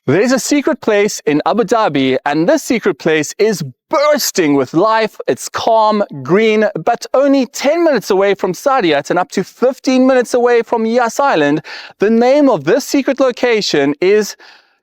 There's a secret place in Abu Dhabi, and this secret place is bursting with life. It's calm, green, but only 10 minutes away from Saadiyat and up to 15 minutes away from Yas Island. The name of this secret location is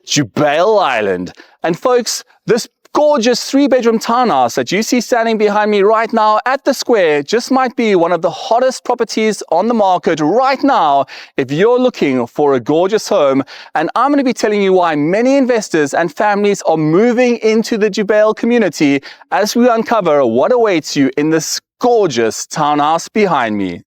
Jubail Island. And folks, this gorgeous 3-bedroom townhouse that you see standing behind me right now at the square just might be one of the hottest properties on the market right now if you're looking for a gorgeous home. And I'm going to be telling you why many investors and families are moving into the Jubail community as we uncover what awaits you in this gorgeous townhouse behind me.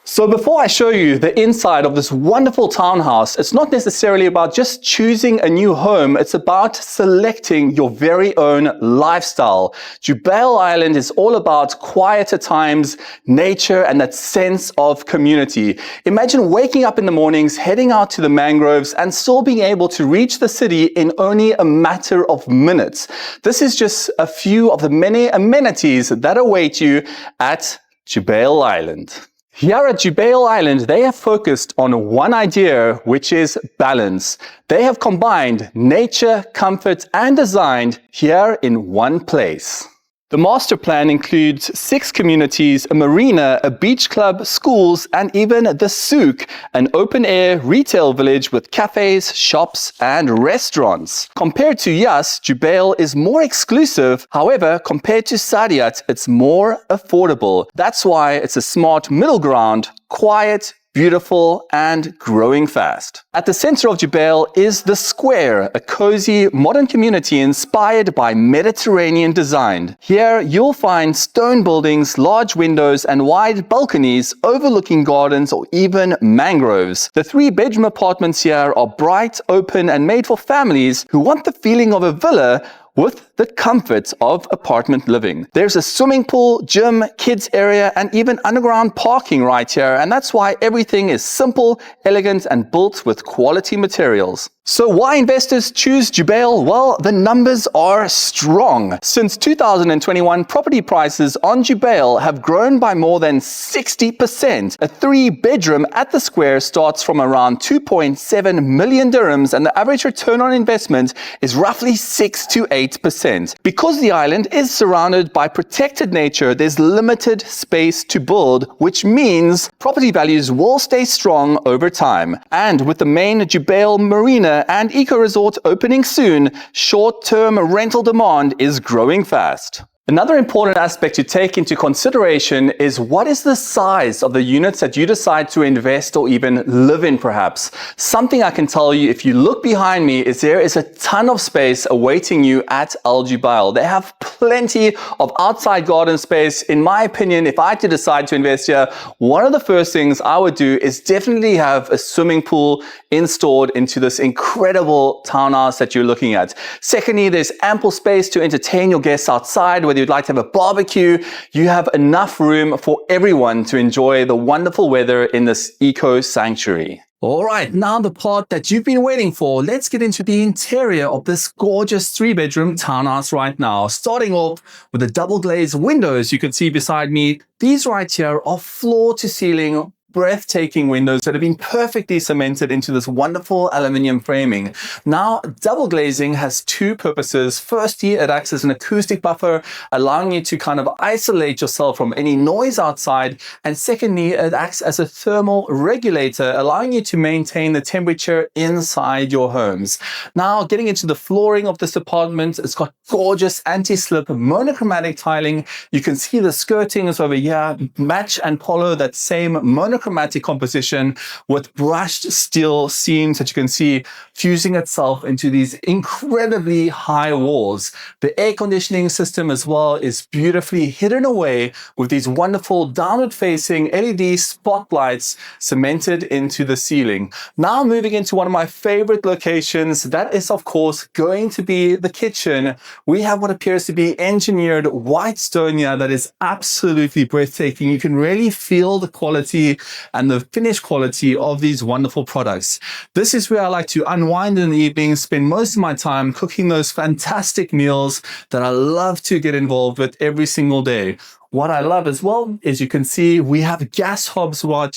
So before I show you the inside of this wonderful townhouse, it's not necessarily about just choosing a new home. It's about selecting your very own lifestyle. Jubail Island is all about quieter times, nature, and that sense of community. Imagine waking up in the mornings, heading out to the mangroves, and still being able to reach the city in only a matter of minutes. This is just a few of the many amenities that await you at Jubail Island. Here at Jubail Island, they have focused on one idea, which is balance. They have combined nature, comfort, and design here in one place. The master plan includes 6 communities, a marina, a beach club, schools, and even the souk, an open-air retail village with cafes, shops, and restaurants. Compared to Yas, Jubail is more exclusive. However, compared to Saadiyat, it's more affordable. That's why it's a smart middle ground, quiet, beautiful, and growing fast. At the center of Jubail is the Square, a cozy modern community inspired by Mediterranean design. Here you'll find stone buildings, large windows, and wide balconies overlooking gardens or even mangroves. The 3-bedroom apartments here are bright, open, and made for families who want the feeling of a villa with the comfort of apartment living. There's a swimming pool, gym, kids area, and even underground parking right here, and that's why everything is simple, elegant, and built with quality materials. So why investors choose Jubail? Well, the numbers are strong. Since 2021, property prices on Jubail have grown by more than 60%. A 3-bedroom at the Square starts from around 2.7 million dirhams, and the average return on investment is roughly 6 to 8%. Because the island is surrounded by protected nature, there's limited space to build, which means property values will stay strong over time. And with the main Jubail marina and eco-resort opening soon, short-term rental demand is growing fast. Another important aspect to take into consideration is what is the size of the units that you decide to invest or even live in perhaps. Something I can tell you if you look behind me is there is a ton of space awaiting you at Al Jubail. They have plenty of outside garden space. In my opinion, if I had to decide to invest here, one of the first things I would do is definitely have a swimming pool installed into this incredible townhouse that you're looking at. Secondly, there's ample space to entertain your guests outside. Whether you'd like to have a barbecue, you have enough room for everyone to enjoy the wonderful weather in this eco sanctuary. All right, now the part that you've been waiting for. Let's get into the interior of this gorgeous 3-bedroom townhouse right now. Starting off with the double glazed windows you can see beside me. These right here are floor to ceiling, breathtaking windows that have been perfectly cemented into this wonderful aluminium framing. Now, double glazing has 2 purposes. Firstly, it acts as an acoustic buffer, allowing you to kind of isolate yourself from any noise outside. And secondly, it acts as a thermal regulator, allowing you to maintain the temperature inside your homes. Now, getting into the flooring of this apartment, it's got gorgeous anti-slip monochromatic tiling. You can see the skirting is over here, match and follow that same monochromatic composition with brushed steel seams that you can see fusing itself into these incredibly high walls. The air conditioning system as well is beautifully hidden away with these wonderful downward facing LED spotlights cemented into the ceiling. Now moving into one of my favorite locations, that is of course going to be the kitchen. We have what appears to be engineered white stone here that is absolutely breathtaking. You can really feel the quality and the finished quality of these wonderful products. This is where I like to unwind in the evening, spend most of my time cooking those fantastic meals that I love to get involved with every single day. What I love as well is you can see we have gas hobs right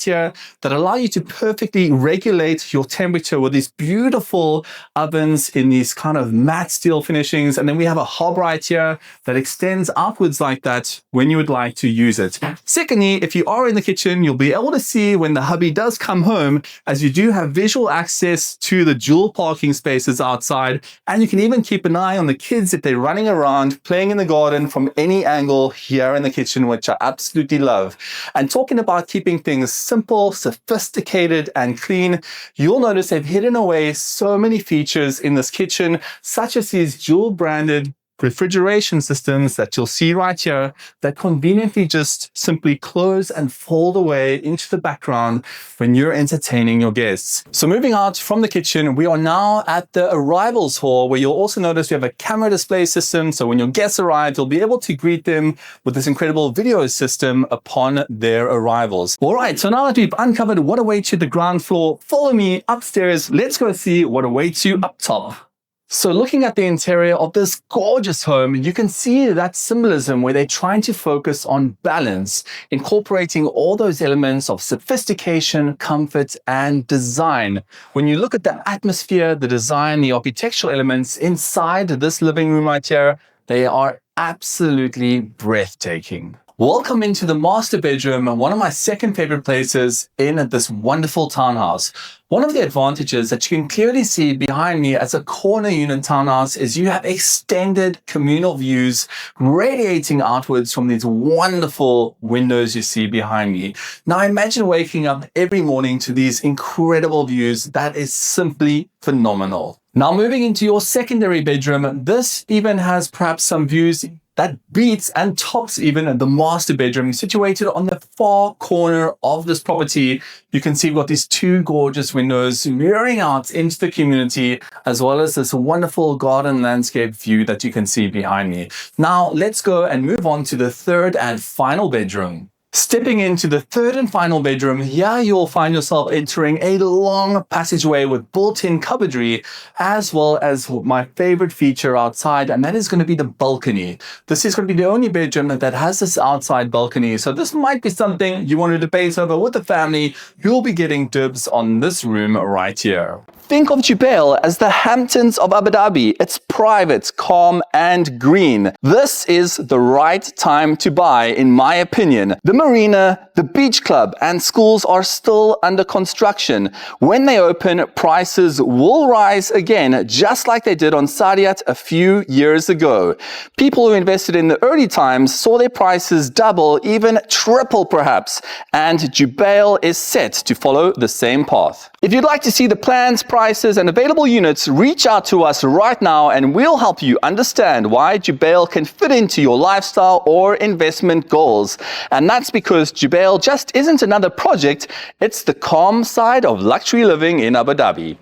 here that allow you to perfectly regulate your temperature with these beautiful ovens in these kind of matte steel finishings. And then we have a hob right here that extends upwards like that when you would like to use it. Secondly, if you are in the kitchen, you'll be able to see when the hubby does come home, as you do have visual access to the dual parking spaces outside. And you can even keep an eye on the kids if they're running around, playing in the garden from any angle here in the kitchen, which I absolutely love. And talking about keeping things simple, sophisticated, and clean, you'll notice they've hidden away so many features in this kitchen, such as these dual branded refrigeration systems that you'll see right here that conveniently just simply close and fold away into the background when you're entertaining your guests. So moving out from the kitchen, we are now at the arrivals hall, where you'll also notice we have a camera display system. So when your guests arrive, you'll be able to greet them with this incredible video system upon their arrivals. All right, so now that we've uncovered what awaits you at the ground floor, follow me upstairs. Let's go see what awaits you up top. So looking at the interior of this gorgeous home, you can see that symbolism where they're trying to focus on balance, incorporating all those elements of sophistication, comfort, and design. When you look at the atmosphere, the design, the architectural elements inside this living room right here, they are absolutely breathtaking. Welcome into the master bedroom, one of my second favorite places in this wonderful townhouse. One of the advantages that you can clearly see behind me as a corner unit townhouse is you have extended communal views radiating outwards from these wonderful windows you see behind me. Now imagine waking up every morning to these incredible views. That is simply phenomenal. Now moving into your secondary bedroom, this even has perhaps some views that beats and tops even the master bedroom, situated on the far corner of this property. You can see we've got these two gorgeous windows mirroring out into the community, as well as this wonderful garden landscape view that you can see behind me. Now let's go and move on to the third and final bedroom. Stepping into the third and final bedroom, here you'll find yourself entering a long passageway with built-in cupboardry, as well as my favorite feature outside, and that is going to be the balcony. This is going to be the only bedroom that has this outside balcony, so this might be something you want to debate over with the family. You'll be getting dibs on this room right here. Think of Jubail as the Hamptons of Abu Dhabi. It's private, calm, and green. This is the right time to buy, in my opinion. The marina, the beach club, and schools are still under construction. When they open, prices will rise again, just like they did on Saadiyat a few years ago. People who invested in the early times saw their prices double, even triple perhaps, and Jubail is set to follow the same path. If you'd like to see the plans, prices, and available units, reach out to us right now and we'll help you understand why Jubail can fit into your lifestyle or investment goals. And that's because Jubail just isn't another project, it's the calm side of luxury living in Abu Dhabi.